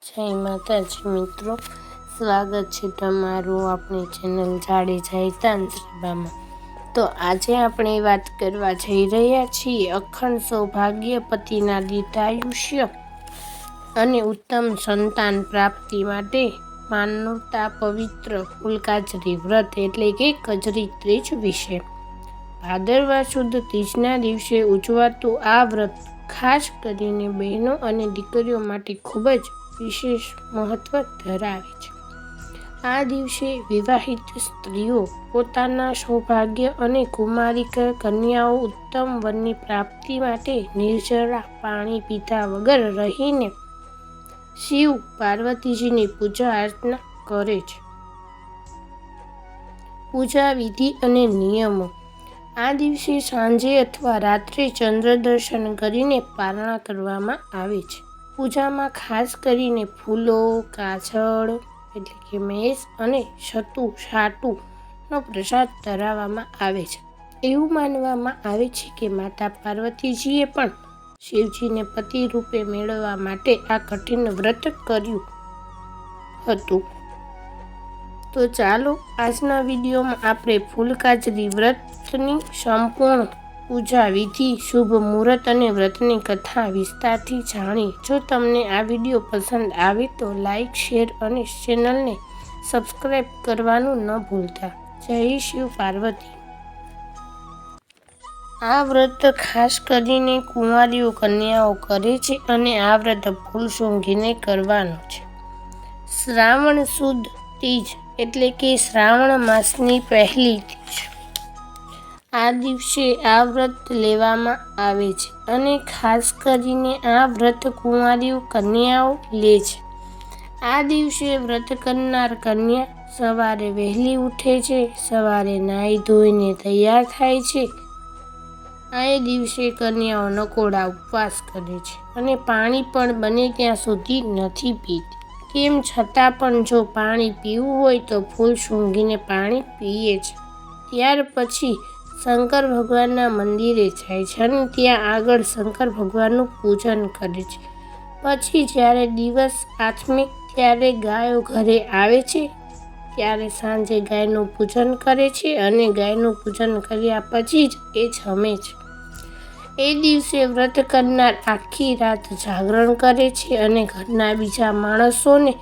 જય માતાજી મિત્રો, સ્વાગત છે તમારું આપણી ચેનલ જાડેજા હિતાંશમાં. તો આજે આપણે વાત કરવા જઈ રહ્યા છીએ અખંડ સૌભાગ્ય, પતિના દીર્ઘાયુષ્ય અને ઉત્તમ સંતાન પ્રાપ્તિ માટે માનવતા પવિત્ર ફૂલકાજરી વ્રત એટલે કે કજરી ત્રીજ વિશે. ભાદરવા સુદ ત્રીજના દિવસે ઉજવાતું આ વ્રત ખાસ કરીને બહેનો અને દીકરીઓ માટે ખૂબ જ વિશેષ મહત્વ ધરાવે છે. આ દિવસે વિવાહિત સ્ત્રીઓ પોતાના સૌભાગ્ય અને કુમારિક કન્યાઓ ઉત્તમ વરની પ્રાપ્તિ માટે નિર્જરા પાણી પીધા વગર રહીને શિવ પાર્વતીજીની પૂજા અર્ચના કરે છે. પૂજા વિધિ અને નિયમો. આ દિવસે સાંજે અથવા રાત્રે ચંદ્ર દર્શન કરીને પારણા કરવામાં આવે છે. પૂજામાં ખાસ કરીને ફૂલો, કાજળ એટલે કે મેસ અને સાટુનો પ્રસાદ ધરાવવામાં આવે છે. એવું માનવામાં આવે છે કે માતા પાર્વતીજીએ પણ શિવજીને પતિ રૂપે મેળવવા માટે આ કઠિન વ્રત કર્યું હતું. તો ચાલો આજના વિડીયોમાં આપણે ફૂલકાજરી વ્રતની સંપૂર્ણ પૂજા વિધિ, શુભ મુહૂર્ત અને વ્રતની કથા વિસ્તારથી જાણીએ. જો તમને આ વિડીયો પસંદ આવે તો લાઈક, શેર અને ચેનલને સબસ્ક્રાઈબ કરવાનું ન ભૂલતા. જય શિવ પાર્વતી. આ વ્રત ખાસ કરીને કુંવારીઓ કન્યાઓ કરે છે અને આ વ્રત ફૂલ સૂંઘીને કરવાનું છે. શ્રાવણ સુદ ત્રીજ એટલે કે શ્રાવણ માસની પહેલી ત્રીજ. આ દિવસે આ વ્રત લેવામાં આવે છે અને ખાસ કરીને આ વ્રત કુંવારીઓ કન્યાઓ લે છે. આ દિવસે વ્રત કરનાર કન્યા સવારે વહેલી ઉઠે છે, સવારે નાહી ધોઈને તૈયાર થાય છે. આ દિવસે કન્યાઓ નકોડા ઉપવાસ કરે છે અને પાણી પણ બને ત્યાં સુધી નથી પીતી. તેમ છતાં પણ જો પાણી પીવું હોય તો ફૂલ સૂંઘીને પાણી પીએ છે. ત્યાર પછી શંકર ભગવાનના મંદિરે જાય છે અને ત્યાં આગળ શંકર ભગવાનનું પૂજન કરે છે. પછી જ્યારે દિવસ આથમે ત્યારે ગાયો ઘરે આવે છે ત્યારે સાંજે ગાયનું પૂજન કરે છે અને ગાયનું પૂજન કર્યા પછી જ એ જમે છે. એ દિવસે વ્રત કરનાર આખી રાત જાગરણ કરે છે અને ઘરના બીજા માણસોને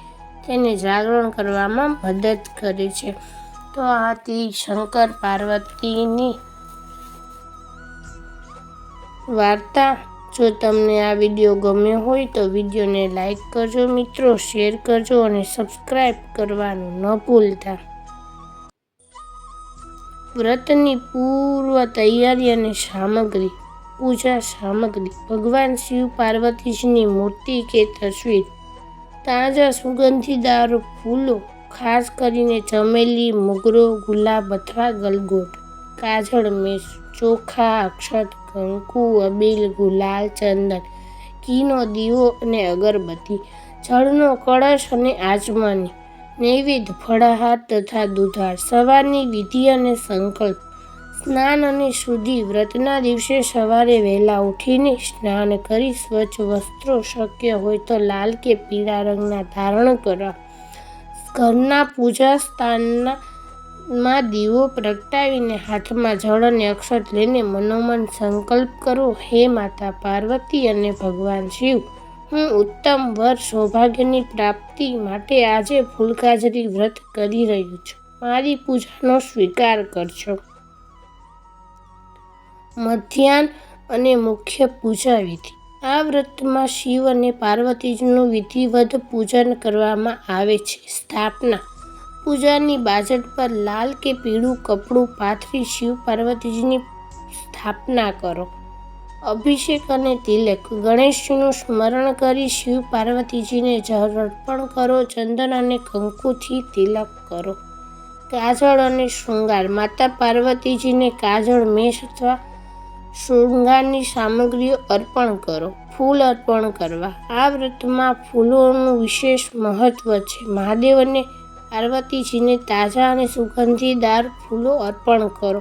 તેને જાગરણ કરવામાં મદદ કરે છે. તો આ હતી શંકર પાર્વતીની વાર્તા. જો તમને આ વિડીયો ગમ્યો હોય તો વિડીયોને લાઈક કરજો મિત્રો, શેર કરજો અને સબસ્ક્રાઈબ કરવાનું ન ભૂલતા. વ્રતની પૂર્વ તૈયારી અને સામગ્રી. પૂજા સામગ્રી. ભગવાન શિવ પાર્વતીજીની મૂર્તિ કે તસવીર, તાજા સુગંધીદાર ફૂલો ખાસ કરીને ચમેલી, મોગરો, ગુલાબ અથવા ગલગોટ, કાજળ, મેસ, ચોખા, અક્ષત, કંકુ, અબીલ, ગુલાલ, ચંદન, ઘીનો દીવો અને અગરબત્તી, જળનો કળશ અને આચમની, નૈવેદ્ય, ફળાહાર તથા દૂધાર. સવારની વિધિ અને સંકલ્પ. સ્નાન અને શુદ્ધિ. વ્રતના દિવસે સવારે વહેલા ઉઠીને સ્નાન કરી સ્વચ્છ વસ્ત્રો, શક્ય હોય તો લાલ કે પીળા રંગના ધારણ કરવા. ઘરના પૂજા સ્થાનમાં દીવો પ્રગટાવીને હાથમાં જળ અને અક્ષત લઈને મનોમન સંકલ્પ કરો, હે માતા પાર્વતી અને ભગવાન શિવ, હું ઉત્તમ વર સૌભાગ્યની પ્રાપ્તિ માટે આજે ફૂલકાજરી વ્રત કરી રહ્યું છું. મારી પૂજાનો સ્વીકાર કરજો. મધ્યાહન અને મુખ્ય પૂજા વિધિ. આ વ્રતમાં શિવ અને પાર્વતીજીનું વિધિવત પૂજન કરવામાં આવે છે. સ્થાપના. પૂજાની બાજટ પર લાલ કે પીળું કપડું પાથરી શિવ પાર્વતીજીની સ્થાપના કરો. અભિષેક અને તિલક. ગણેશજીનું સ્મરણ કરી શિવ પાર્વતીજીને જળ અર્પણ કરો. ચંદન અને કંકુથી તિલક કરો. કાજળ અને શૃંગાર. માતા પાર્વતીજીને કાજળ, મેસ અથવા શૃંગારની સામગ્રીઓ અર્પણ કરો. ફૂલ અર્પણ કરવા. આ વ્રતમાં ફૂલોનું વિશેષ મહત્વ છે. મહાદેવ અને પાર્વતીજીને તાજા અને સુગંધીદાર ફૂલો અર્પણ કરો.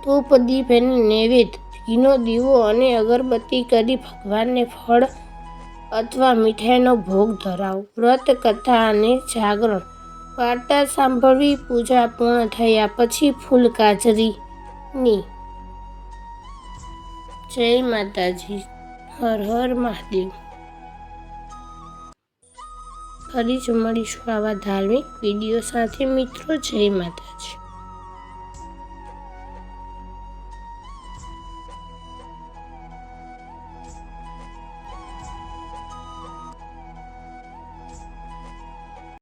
ધૂપ, દીપ અને નૈવેદ્ય, ઘીનો દીવો અને અગરબત્તી કરી ભગવાનને ફળ અથવા મીઠાઈનો ભોગ ધરાવો. વ્રત કથા અને જાગરણ. વાર્તા સાંભળવી. પૂજા પૂર્ણ થયા પછી ફૂલકાજરીની. જય માતાજી. હર હર મહાદેવ. ફરી જ મળીશું આવા ધાર્મિક વિડીયો સાથે મિત્રો. જય માતાજી.